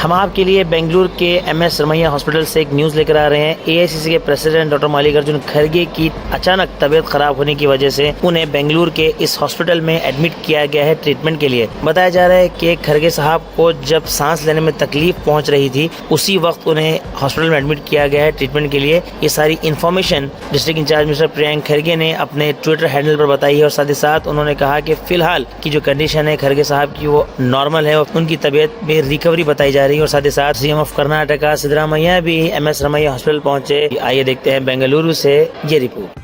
हम आपके लिए बेंगलुरु के MS रमैया हॉस्पिटल से एक न्यूज़ लेकर आ रहे हैं। AICC के प्रेसिडेंट डॉक्टर मल्लिकार्जुन खड़गे की अचानक तबीयत खराब होने की वजह से उन्हें बेंगलुरु के इस हॉस्पिटल में एडमिट किया गया है ट्रीटमेंट के लिए। बताया जा रहा है कि खड़गे साहब को जब सांस लेने में तकलीफ पहुंच रही थी उसी वक्त उन्हें हॉस्पिटल में एडमिट किया गया है ट्रीटमेंट के लिए। ये सारी information district incharge mister Priyank खड़गे ने अपने ट्विटर हैंडल पर बताई है और साथ ही साथ उन्होंने कहा कि फिलहाल की जो कंडीशन है खड़गे साहब की वो नॉर्मल है, उनकी तबीयत में रिकवरी बताई जा रही है। और साथ ही साथ CM ऑफ कर्नाटका सिद्धरामैया भी MS रमैया हॉस्पिटल पहुंचे। आइए देखते हैं बेंगलुरु से ये report.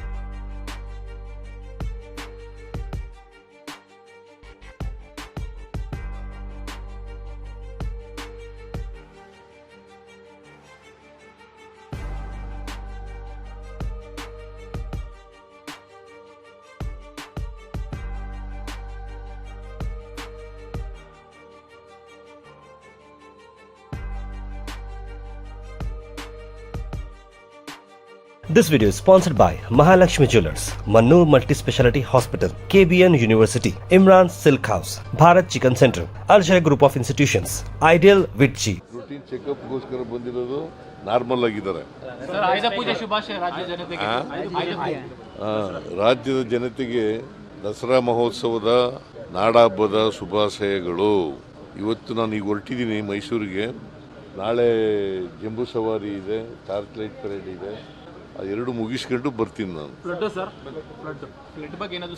This video is sponsored by Mahalakshmi Jewelers, Mannur Multi-Speciality Hospital, KBN University, Imran Silk House, Bharat Chicken Center, Al Shaykh Group of Institutions, Ideal Vitchi. Routine checkup ಗೋಸ್ಕರ ಬಂದಿರೋದು normal ಆಗಿದ್ದಾರೆ. Sir, ಆಯುಧ ಪೂಜೆ ಶುಭಾಶಯ ರಾಜ್ಯ ಜನತೆಗೆ. ರಾಜ್ಯದ ಜನತೆಗೆ ದಸರಾ ಮಹೋತ್ಸವದ ನಾಡಹಬ್ಬದ ಶುಭಾಶಯಗಳು. ಇವತ್ತು ನಾನು ಈಗ ಹೊರಟಿದ್ದೀನಿ ಮೈಸೂರಿಗೆ. ನಾಳೆ ಜಂಬೂ ಸವಾರಿ ಇದೆ, ಟಾರ್ಚ್ ಲೈಟ್ ಪರೇಡ್ ಇದೆ. ಎರಡು ಮುಗಿಸ್ಕೊಂಡು ಬರ್ತೀನಿ ನಾನು.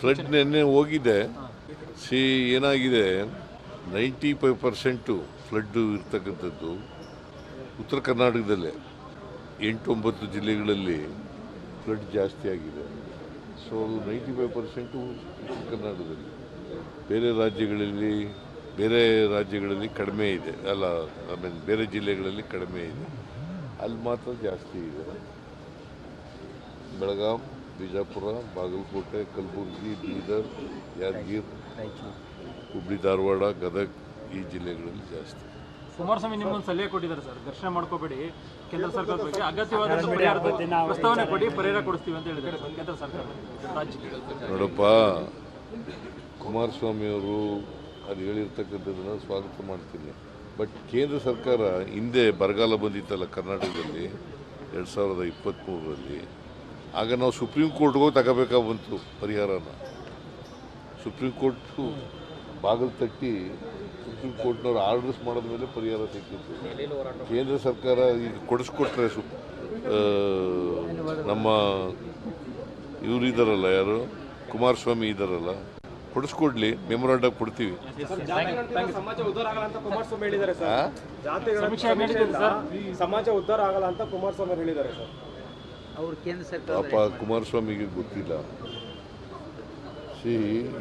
ಫ್ಲಡ್ ನೆನ್ನೆ ಹೋಗಿದೆ. ಏನಾಗಿದೆ, 95% ಫ್ಲಡ್ ಇರ್ತಕ್ಕಂಥದ್ದು ಉತ್ತರ ಕರ್ನಾಟಕದಲ್ಲೇ 8-9 ಜಿಲ್ಲೆಗಳಲ್ಲಿ ಫ್ಲಡ್ ಜಾಸ್ತಿ ಆಗಿದೆ. ಸೊ 95% ಉತ್ತರ ಕರ್ನಾಟಕದಲ್ಲಿ. ಬೇರೆ ರಾಜ್ಯಗಳಲ್ಲಿ ಕಡಿಮೆ ಇದೆ, ಬೇರೆ ಜಿಲ್ಲೆಗಳಲ್ಲಿ ಕಡಿಮೆ ಇದೆ, ಅಲ್ಲಿ ಮಾತ್ರ ಜಾಸ್ತಿ ಇದೆ. ಬೆಳಗಾಂ, ಬಿಜಾಪುರ, ಬಾಗಲಕೋಟೆ, ಕಲಬುರಗಿ, ಬೀದರ್, ಯಾದಗಿರಿ, ಹುಬ್ಳಿ, ಧಾರವಾಡ, ಗದಗ ಈ ಜಿಲ್ಲೆಗಳಲ್ಲಿ ಜಾಸ್ತಿ. ಕುಮಾರಸ್ವಾಮಿ ನಿಮ್ಮನ್ನು ಸಲಹೆ ಕೊಟ್ಟಿದ್ದಾರೆ ಸರ್, ದರ್ಶನ ಮಾಡ್ಕೋಬೇಡಿ, ಕೇಂದ್ರ ಸರ್ಕಾರದ ಬಗ್ಗೆ ಅಗತ್ಯವಾದ ಪ್ರಸ್ತಾವನೆ ಕೊಡಿ, ಪರಿಹಾರ ಕೊಡಿಸ್ತೀವಿ ಅಂತ ಹೇಳಿದ್ದಾರೆ ಕೇಂದ್ರ ಸರ್ಕಾರ ರಾಜ್ಯಕ್ಕೆ. ನೋಡಪ್ಪ, ಕುಮಾರಸ್ವಾಮಿ ಅವರು ಅದು ಹೇಳಿರ್ತಕ್ಕಂಥದ್ದನ್ನು ಸ್ವಾಗತ ಮಾಡ್ತೀನಿ. ಬಟ್ ಕೇಂದ್ರ ಸರ್ಕಾರ ಹಿಂದೆ ಬರಗಾಲ ಬಂದಿತ್ತಲ್ಲ ಕರ್ನಾಟಕದಲ್ಲಿ 2023ರಲ್ಲಿ, ಆಗ ನಾವು ಸುಪ್ರೀಂ ಕೋರ್ಟ್ಗೆ ಹೋಗಿ ತಗೋಬೇಕಾಗಿ ಬಂತು ಪರಿಹಾರನ. ಸುಪ್ರೀಂ ಕೋರ್ಟು ಬಾಗಿಲು ತಟ್ಟಿ ಸುಪ್ರೀಂ ಕೋರ್ಟ್ನವ್ರು ಆರ್ಡರ್ಸ್ ಮಾಡಿದ ಮೇಲೆ ಪರಿಹಾರ ಸಿಕ್ಕಿತ್ತು. ಕೇಂದ್ರ ಸರ್ಕಾರ ಈಗ ಕೊಡಿಸ್ಕೊಟ್ರೆ ನಮ್ಮ ಇವರು ಇದ್ದಾರಲ್ಲ, ಯಾರು ಕುಮಾರಸ್ವಾಮಿ ಇದ್ದಾರಲ್ಲ, ಕೊಡಿಸ್ಕೊಡ್ಲಿ, ಮೆಮೊರಾಂಡಮ್ ಕೊಡ್ತೀವಿ. ಸಮಾಜ ಉದ್ಧಾರ ಆಗಲ್ಲ ಅಂತ ಕುಮಾರಸ್ವಾಮಿ ಹೇಳಿದ್ದಾರೆ ಸರ್. ಸಮಾಜ ಉದ್ಧಾರ ಆಗಲ್ಲ ಅಂತ ಕುಮಾರಸ್ವಾಮಿ ಹೇಳಿದ್ದಾರೆ ಸರ್. ಅವರು ಕೇಂದ್ರ ಸರ್ಕಾರ ಪಾಪ ಕುಮಾರಸ್ವಾಮಿಗೆ ಗೊತ್ತಿಲ್ಲ.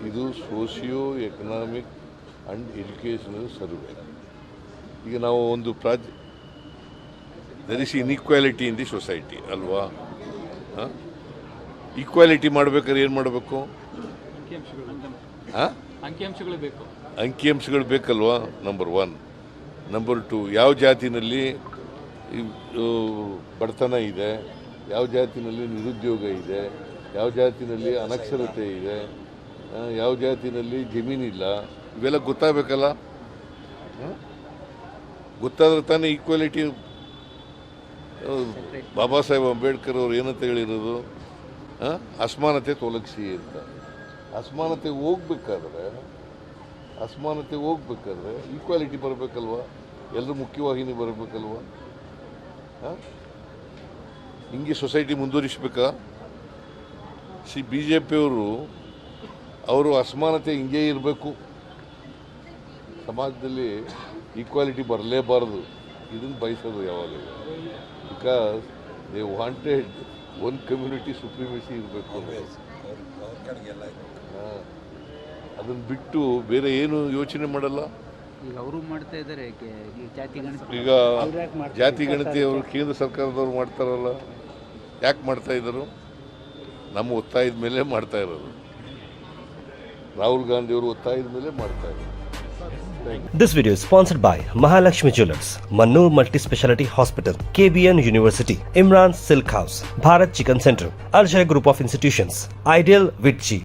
ಇದು socio economic and educational survey. ಈಗ ನಾವು ಒಂದು there is inequality in the society ಅಲ್ವಾ? ಈಕ್ವಾಲಿಟಿ ಮಾಡ್ಬೇಕಾದ್ರೆ ಏನು ಮಾಡಬೇಕು? ಅಂಕಿಅಂಶಗಳು ಬೇಕಲ್ವಾ? ನಂಬರ್ 1. ನಂಬರ್ 2, ಯಾವ ಜಾತಿನಲ್ಲಿ ಬಡತನ ಇದೆ, ಯಾವ ಜಾತಿನಲ್ಲಿ ನಿರುದ್ಯೋಗ ಇದೆ, ಯಾವ ಜಾತಿನಲ್ಲಿ ಅನಕ್ಷರತೆ ಇದೆ, ಯಾವ ಜಾತಿನಲ್ಲಿ ಜಮೀನಿಲ್ಲ, ಇವೆಲ್ಲ ಗೊತ್ತಾಗಬೇಕಲ್ಲ. ಗೊತ್ತಾದ್ರೆ ತಾನೇ ಈಕ್ವಾಲಿಟಿ. ಬಾಬಾ ಸಾಹೇಬ್ ಅಂಬೇಡ್ಕರ್ ಅವರು ಏನಂತ ಹೇಳಿರೋದು? ಅಸಮಾನತೆ ತೊಲಗಿಸಿ ಅಂತ. ಅಸಮಾನತೆ ಹೋಗ್ಬೇಕಾದ್ರೆ ಈಕ್ವಾಲಿಟಿ ಬರಬೇಕಲ್ವ? ಎಲ್ಲರೂ ಮುಖ್ಯವಾಹಿನಿ ಬರಬೇಕಲ್ವ? ಹಿಂಗೆ ಸೊಸೈಟಿ ಮುಂದುವರಿಸಬೇಕಾ? BJP ಅವರು ಅಸಮಾನತೆ ಹಿಂಗೆ ಇರಬೇಕು, ಸಮಾಜದಲ್ಲಿ ಈಕ್ವಾಲಿಟಿ ಬರಲೇಬಾರದು, ಇದನ್ನು ಬಯಸೋದು ಯಾವಾಗ. Because they wanted one community supremacy ಇರಬೇಕು. ಅದನ್ನು ಬಿಟ್ಟು ಬೇರೆ ಏನು ಯೋಚನೆ ಮಾಡಲ್ಲ. ಈಗ ಅವರು ಮಾಡ್ತಾ ಇದ್ದಾರೆ. ಈಗ ಜಾತಿ ಗಣತಿ ಅವರು ಕೇಂದ್ರ ಸರ್ಕಾರದವ್ರು ಮಾಡ್ತಾರಲ್ಲ, ಯಾಕೆ ಮಾಡ್ತಾ ಇದ್ದರು? ನಮ್ಮ ಒತ್ತಾಯದ ಮೇಲೆ ಮಾಡ್ತಾ ಇರೋದು. ರಾಹುಲ್ ಗಾಂಧಿ ಅವರು ಒತ್ತಾಯದ ಮೇಲೆ ಮಾಡ್ತಾ ಇದ್ದಾರೆ. This video is sponsored by Mahalakshmi Jewelers, Mannur Multi-Speciality Hospital, KBN University, Imran Silk House, Bharat Chicken Center, Al Shaykh Group of Institutions, Ideal Vitchi.